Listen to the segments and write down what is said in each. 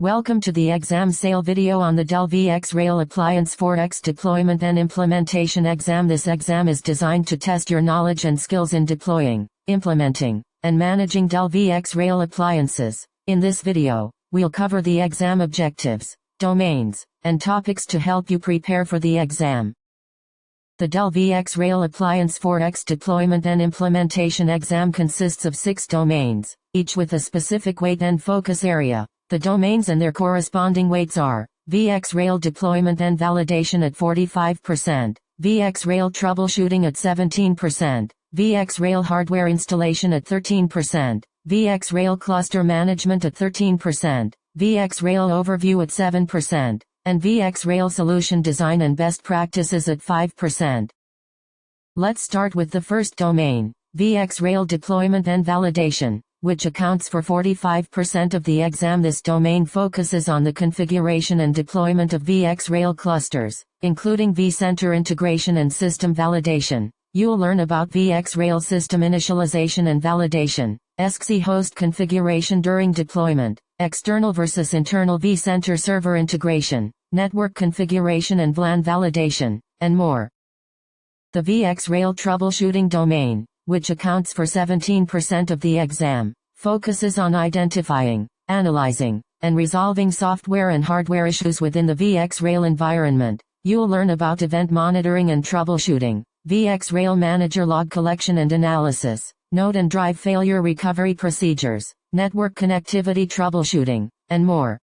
Welcome to the exam sale video on the Dell VxRail Appliance 4X Deployment and Implementation Exam. This exam is designed to test your knowledge and skills in deploying, implementing, and managing Dell VxRail appliances. In this video, we'll cover the exam objectives, domains, and topics to help you prepare for the exam. The Dell VxRail Appliance 4X Deployment and Implementation Exam consists of 6 domains, each with a specific weight and focus area. The domains and their corresponding weights are VxRail Deployment and Validation at 45%, VxRail Troubleshooting at 17%, VxRail Hardware Installation at 13%, VxRail Cluster Management at 13%, VxRail Overview at 7%, and VxRail Solution Design and Best Practices at 5%. Let's start with the first domain, VxRail Deployment and Validation, which accounts for 45% of the exam. This domain focuses on the configuration and deployment of VxRail clusters, including vCenter integration and system validation. You'll learn about VxRail system initialization and validation, XC host configuration during deployment, external versus internal vCenter server integration, network configuration and VLAN validation, and more. The VxRail Troubleshooting domain, which accounts for 17% of the exam, focuses on identifying, analyzing, and resolving software and hardware issues within the VxRail environment. You'll learn about event monitoring and troubleshooting, VxRail Manager log collection and analysis, node and drive failure recovery procedures, network connectivity troubleshooting, and more.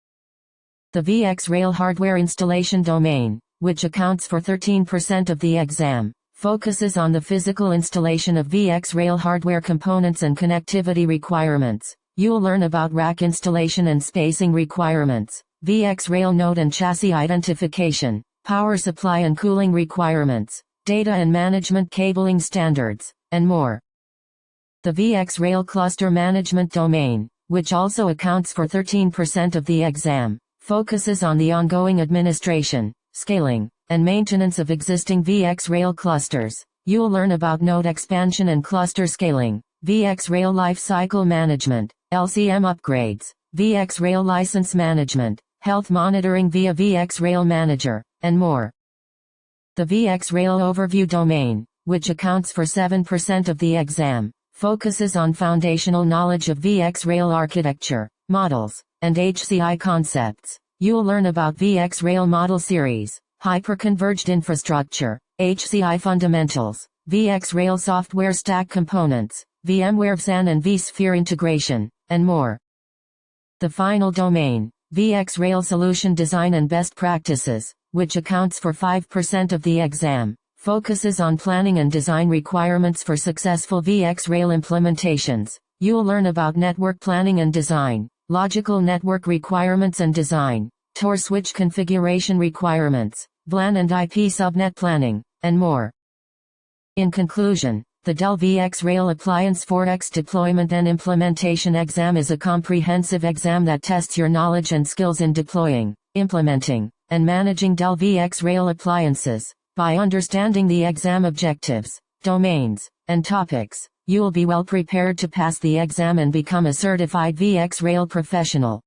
The VxRail Hardware Installation domain, which accounts for 13% of the exam, focuses on the physical installation of VxRail hardware components and connectivity requirements. You'll learn about rack installation and spacing requirements, VxRail node and chassis identification, power supply and cooling requirements, data and management cabling standards, and more. The VxRail Cluster Management domain, which also accounts for 13% of the exam, focuses on the ongoing administration, scaling, and maintenance of existing VxRail clusters. You'll learn about node expansion and cluster scaling, VxRail Lifecycle Management, LCM upgrades, VxRail License Management, health monitoring via VxRail Manager, and more. The VxRail Overview domain, which accounts for 7% of the exam, focuses on foundational knowledge of VxRail architecture, models, and HCI concepts. You'll learn about VxRail Model Series, Hyperconverged Infrastructure, HCI Fundamentals, VxRail Software Stack Components, VMware vSAN and vSphere integration, and more. The final domain, VxRail Solution Design and Best Practices, which accounts for 5% of the exam, focuses on planning and design requirements for successful VxRail implementations. You'll learn about network planning and design, logical network requirements and design, Tor switch configuration requirements, VLAN and IP subnet planning, and more. In conclusion, the Dell VxRail Appliance 4X Deployment and Implementation Exam is a comprehensive exam that tests your knowledge and skills in deploying, implementing, and managing Dell VxRail appliances. By understanding the exam objectives, domains, and topics, you will be well prepared to pass the exam and become a certified VxRail professional.